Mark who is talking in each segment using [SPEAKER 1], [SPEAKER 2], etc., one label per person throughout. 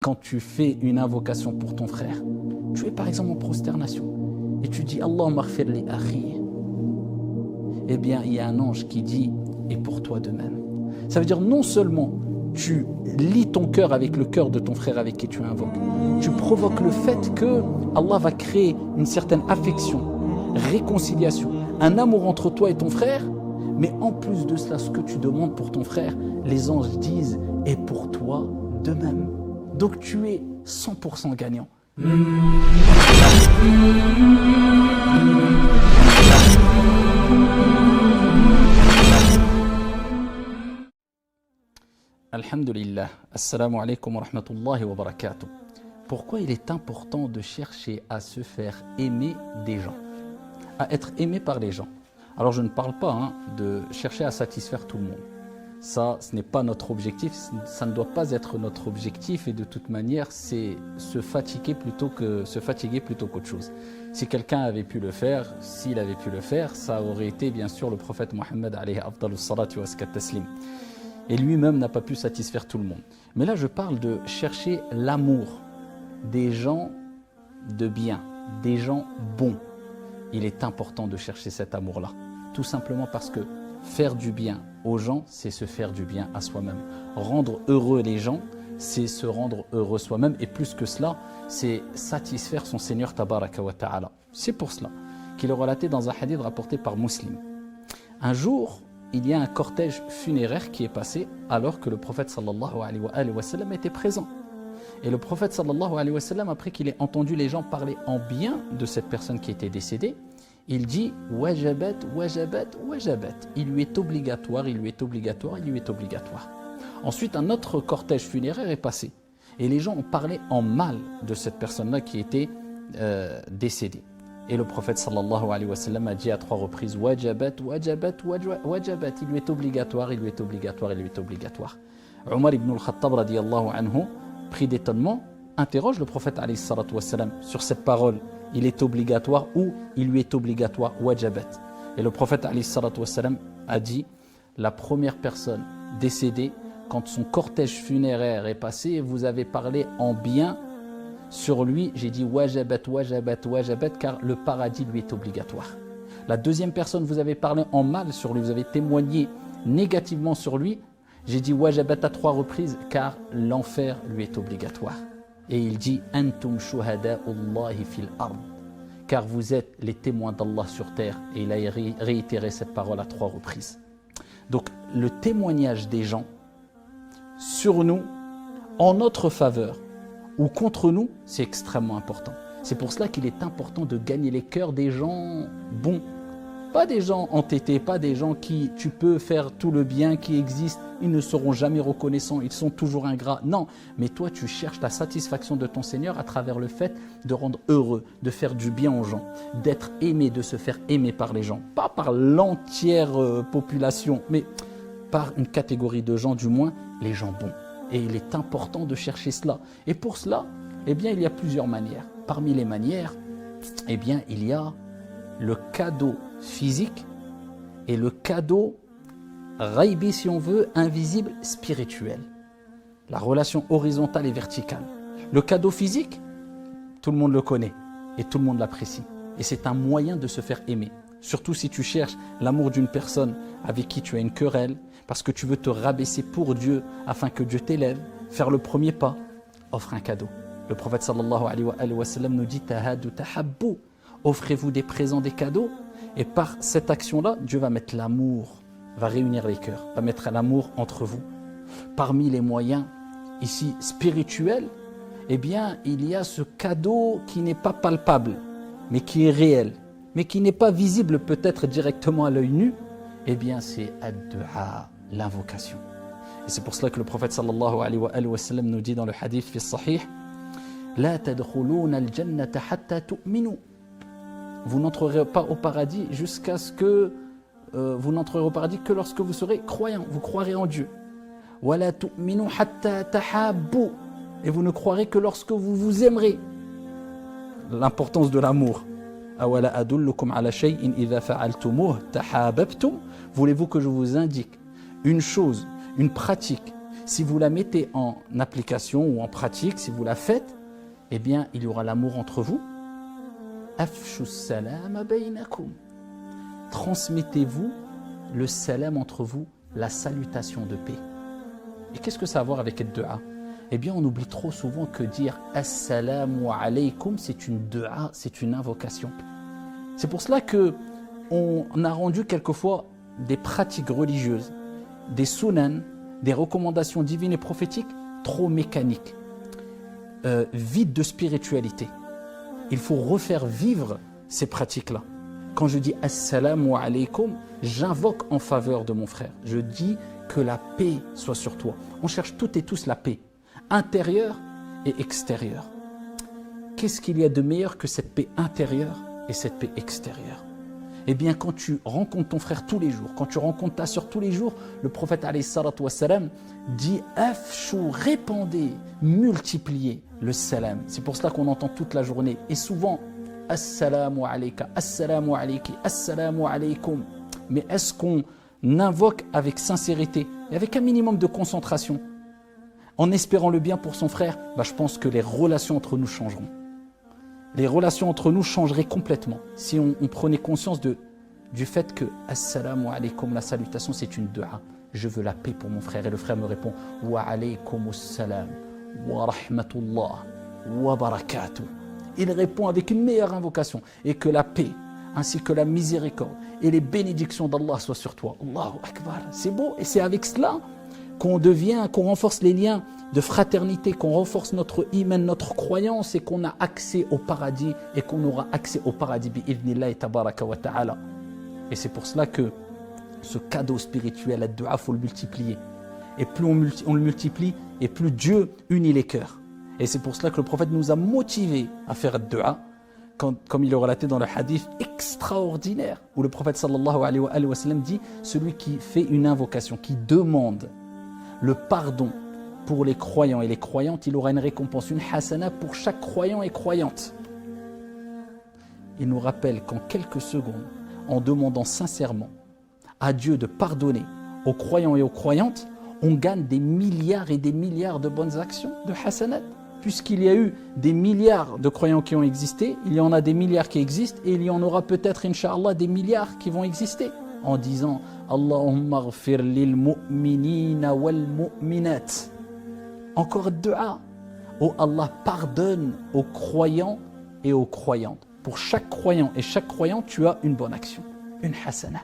[SPEAKER 1] Quand tu fais une invocation pour ton frère, tu es par exemple en prosternation et tu dis Allahumma ighfir li akhi, eh bien il y a un ange qui dit et pour toi de même. Ça veut dire non seulement tu lis ton cœur avec le cœur de ton frère avec qui tu invoques, tu provoques le fait que Allah va créer une certaine affection, réconciliation, un amour entre toi et ton frère, mais en plus de cela, ce que tu demandes pour ton frère, les anges disent et pour toi de même. Donc tu es 100% gagnant. Alhamdulillah. Assalamu alaikum wa rahmatullahi wa barakatuh. Pourquoi il est important de chercher à se faire aimer des gens, à être aimé par les gens? Alors je ne parle pas de chercher à satisfaire tout le monde. Ça, ce n'est pas notre objectif, ça ne doit pas être notre objectif et de toute manière, c'est se fatiguer plutôt qu'autre chose. Si quelqu'un avait pu le faire, s'il avait pu le faire, ça aurait été bien sûr le prophète Mohammed alayhi afdalus salatu wa azka taslim. Et lui-même n'a pas pu satisfaire tout le monde. Mais là, je parle de chercher l'amour des gens de bien, des gens bons. Il est important de chercher cet amour-là, tout simplement parce que faire du bien aux gens, c'est se faire du bien à soi-même. Rendre heureux les gens, c'est se rendre heureux soi-même. Et plus que cela, c'est satisfaire son Seigneur Tabaraka wa Ta'ala. C'est pour cela qu'il est relaté dans un hadith rapporté par Muslim. Un jour, il y a un cortège funéraire qui est passé alors que le prophète sallallahu alayhi wa sallam était présent. Et le prophète sallallahu alayhi wa sallam, après qu'il ait entendu les gens parler en bien de cette personne qui était décédée, il dit « Wajabat, wajabat, wajabat ». Il lui est obligatoire, il lui est obligatoire, il lui est obligatoire. Ensuite, un autre cortège funéraire est passé. Et les gens ont parlé en mal de cette personne-là qui était décédée. Et le prophète sallallahu alayhi wa sallam a dit à 3 reprises « Wajabat, wajabat, wajabat ». Il lui est obligatoire, il lui est obligatoire, il lui est obligatoire. Omar ibn al-Khattab radiyallahu anhu, pris d'étonnement, interroge le prophète alayhi salatu wa sallam sur cette parole. Il est obligatoire ou il lui est obligatoire, wajabat. Et le prophète alayhi salatu wa sallam a dit, la première personne décédée, quand son cortège funéraire est passé, vous avez parlé en bien sur lui, j'ai dit wajabat, wajabat, wajabat, car le paradis lui est obligatoire. La deuxième personne, vous avez parlé en mal sur lui, vous avez témoigné négativement sur lui, j'ai dit wajabat à 3 reprises, car l'enfer lui est obligatoire. Et il dit antum shuhada'ullahi fil ard, car vous êtes les témoins d'Allah sur terre. Et il a réitéré cette parole à 3 reprises. Donc le témoignage des gens sur nous, en notre faveur ou contre nous, c'est extrêmement important. C'est pour cela qu'il est important de gagner les cœurs des gens bons. Pas des gens entêtés, pas des gens qui tu peux faire tout le bien qui existe, ils ne seront jamais reconnaissants, ils sont toujours ingrats. Non, mais toi tu cherches la satisfaction de ton Seigneur à travers le fait de rendre heureux, de faire du bien aux gens, d'être aimé, de se faire aimer par les gens. Pas par l'entière population, mais par une catégorie de gens, du moins les gens bons. Et il est important de chercher cela. Et pour cela, eh bien, il y a plusieurs manières. Parmi les manières, eh bien, il y a le cadeau physique et le cadeau ghaïbi, si on veut, invisible, spirituel. La relation horizontale et verticale. Le cadeau physique, tout le monde le connaît et tout le monde l'apprécie. Et c'est un moyen de se faire aimer. Surtout si tu cherches l'amour d'une personne avec qui tu as une querelle, parce que tu veux te rabaisser pour Dieu afin que Dieu t'élève, faire le premier pas, offre un cadeau. Le prophète sallallahu alayhi wa sallam nous dit tahadu tahabbu. Offrez-vous des présents, des cadeaux, et par cette action-là, Dieu va mettre l'amour, va réunir les cœurs, va mettre l'amour entre vous. Parmi les moyens ici spirituels, eh bien, il y a ce cadeau qui n'est pas palpable, mais qui est réel, mais qui n'est pas visible peut-être directement à l'œil nu. Eh bien, c'est ad-du'a, l'invocation. Et c'est pour cela que le prophète sallallahu alayhi wa sallam nous dit dans le hadith fi sahih, la tadkhuluna al-jannata hatta tu'minu. Vous n'entrerez pas au paradis jusqu'à ce que vous n'entrerez au paradis que lorsque vous serez croyant, vous croirez en Dieu. Wala tu'minu hatta tahabbu, et vous ne croirez que lorsque vous vous aimerez. L'importance de l'amour. Awala adullukum ala shay'in idha fa'altumuh tahabbtum. Voulez-vous que je vous indique une chose, une pratique? Si vous la mettez en application ou en pratique, si vous la faites, eh bien, il y aura l'amour entre vous. Afshu salam baynakum. Transmettez-vous le salam entre vous, la salutation de paix. Et qu'est-ce que ça a à voir avec le dua? Eh bien, on oublie trop souvent que dire assalamu alaykum, c'est une dua, c'est une invocation. C'est pour cela que on a rendu quelquefois des pratiques religieuses, des sunan, des recommandations divines et prophétiques trop mécaniques, vides de spiritualité. Il faut refaire vivre ces pratiques-là. Quand je dis assalamu alaykum, j'invoque en faveur de mon frère. Je dis que la paix soit sur toi. On cherche toutes et tous la paix, intérieure et extérieure. Qu'est-ce qu'il y a de meilleur que cette paix intérieure et cette paix extérieure? Eh bien, quand tu rencontres ton frère tous les jours, quand tu rencontres ta soeur tous les jours, le prophète alayhi salatu wassalam dit afshu, répandez, multipliez le salam. C'est pour cela qu'on entend toute la journée et souvent assalamu alayka, assalamu alayki, assalamu alaykum. Mais est-ce qu'on invoque avec sincérité et avec un minimum de concentration, en espérant le bien pour son frère? Je pense que les relations entre nous changeront. Les relations entre nous changeraient complètement si on prenait conscience du fait que assalamu alaykum, la salutation, c'est une dua. Je veux la paix pour mon frère. Et le frère me répond wa alaykumus salam wa rahmatullah wa barakatuh. Il répond avec une meilleure invocation. Et que la paix ainsi que la miséricorde et les bénédictions d'Allah soient sur toi. Allahu Akbar. C'est beau et c'est avec cela qu'on renforce les liens de fraternité, qu'on renforce notre iman, notre croyance et qu'on a accès au paradis et qu'on aura accès au paradis bi'idhnillahi tabaraka wa ta'ala. Et c'est pour cela que ce cadeau spirituel, la dua, il faut le multiplier. Et plus on le multiplie, et plus Dieu unit les cœurs. Et c'est pour cela que le prophète nous a motivés à faire dua, comme il est relaté dans le hadith extraordinaire, où le prophète sallallahu alayhi wa sallam dit, celui qui fait une invocation, qui demande le pardon pour les croyants et les croyantes, il aura une récompense, une hasana pour chaque croyant et croyante. Il nous rappelle qu'en quelques secondes, en demandant sincèrement à Dieu de pardonner aux croyants et aux croyantes, on gagne des milliards et des milliards de bonnes actions, de hasanat. Puisqu'il y a eu des milliards de croyants qui ont existé, il y en a des milliards qui existent et il y en aura peut-être, Inch'Allah, des milliards qui vont exister. En disant Allahumma ghfir lil mu'minina wal mu'minat. Encore dua. Oh Allah, pardonne aux croyants et aux croyantes. Pour chaque croyant et chaque croyante, tu as une bonne action, une hasana.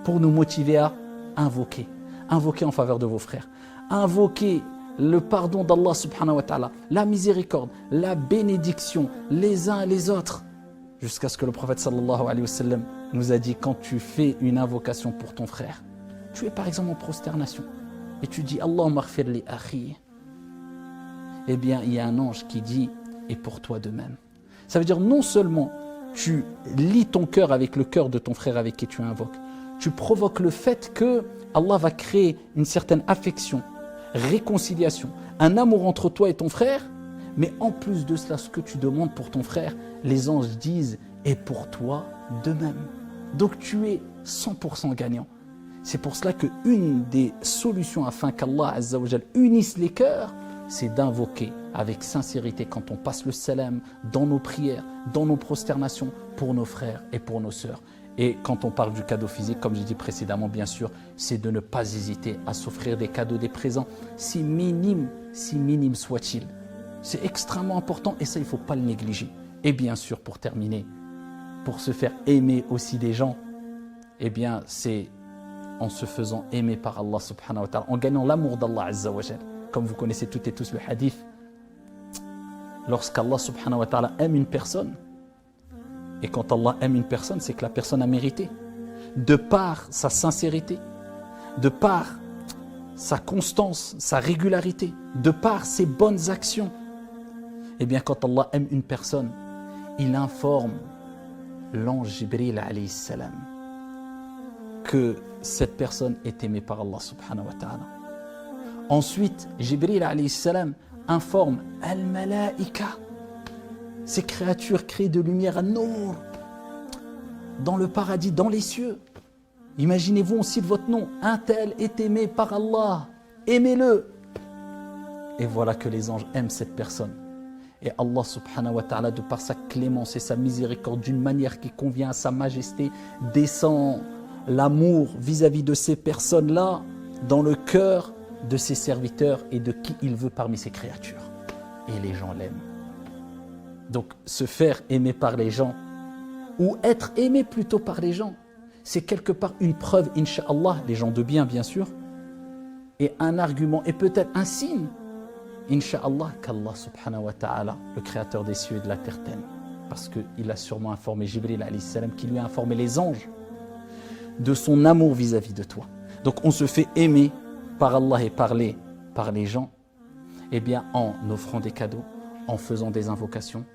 [SPEAKER 1] Pour nous motiver à invoquer en faveur de vos frères. Invoquer le pardon d'Allah subhanahu wa ta'ala, la miséricorde, la bénédiction, les uns et les autres. Jusqu'à ce que le prophète sallallahu alayhi wa sallam nous a dit, quand tu fais une invocation pour ton frère, tu es par exemple en prosternation et tu dis Allahumma ghfir li akhi. Eh bien, il y a un ange qui dit, et pour toi de même. Ça veut dire non seulement tu lis ton cœur avec le cœur de ton frère avec qui tu invoques, tu provoques le fait que Allah va créer une certaine affection, réconciliation, un amour entre toi et ton frère, mais en plus de cela, ce que tu demandes pour ton frère, les anges disent, et pour toi de même. Donc tu es 100% gagnant. C'est pour cela qu'une des solutions afin qu'Allah Azza wa Jal unisse les cœurs, c'est d'invoquer avec sincérité quand on passe le salam dans nos prières, dans nos prosternations pour nos frères et pour nos sœurs. Et quand on parle du cadeau physique, comme j'ai dit précédemment, bien sûr, c'est de ne pas hésiter à s'offrir des cadeaux, des présents, si minimes soient-ils. C'est extrêmement important et ça, il ne faut pas le négliger. Et bien sûr, pour terminer, pour se faire aimer aussi des gens, eh bien, c'est en se faisant aimer par Allah subhanahu wa ta'ala, en gagnant l'amour d'Allah Azza wa Jal. Comme vous connaissez toutes et tous le hadith, lorsqu'Allah subhanahu wa ta'ala aime une personne, et quand Allah aime une personne, c'est que la personne a mérité. De par sa sincérité, de par sa constance, sa régularité, de par ses bonnes actions. Eh bien, quand Allah aime une personne, il informe l'ange Jibril alayhi salam que cette personne est aimée par Allah subhanahu wa ta'ala. Ensuite, Jibril alayhi salam informe al-malaika, ces créatures créées de lumière à Nour, dans le paradis, dans les cieux. Imaginez-vous, on cite votre nom, un tel est aimé par Allah. aimez-le. Et voilà que les anges aiment cette personne. Et Allah subhanahu wa ta'ala, de par sa clémence et sa miséricorde, d'une manière qui convient à sa majesté, descend l'amour vis-à-vis de ces personnes-là dans le cœur de ses serviteurs et de qui il veut parmi ses créatures. Et les gens l'aiment. Donc se faire aimer par les gens, ou être aimé plutôt par les gens, c'est quelque part une preuve, incha'Allah, les gens de bien bien sûr, et un argument, et peut-être un signe, incha'Allah, qu'Allah subhanahu wa ta'ala, le créateur des cieux et de la terre t'aime. Parce qu'il a sûrement informé Jibril alayhi salam, qui lui a informé les anges de son amour vis-à-vis de toi. Donc on se fait aimer par Allah et par les gens, eh bien en offrant des cadeaux, en faisant des invocations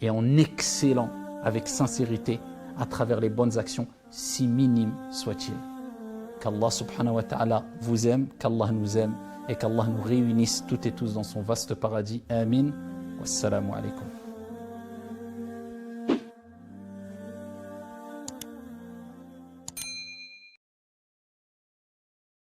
[SPEAKER 1] et en excellant avec sincérité à travers les bonnes actions, si minimes soient-ils. Qu'Allah subhanahu wa ta'ala vous aime, qu'Allah nous aime et qu'Allah nous réunisse toutes et tous dans son vaste paradis. Amin. Wassalamu alaikum.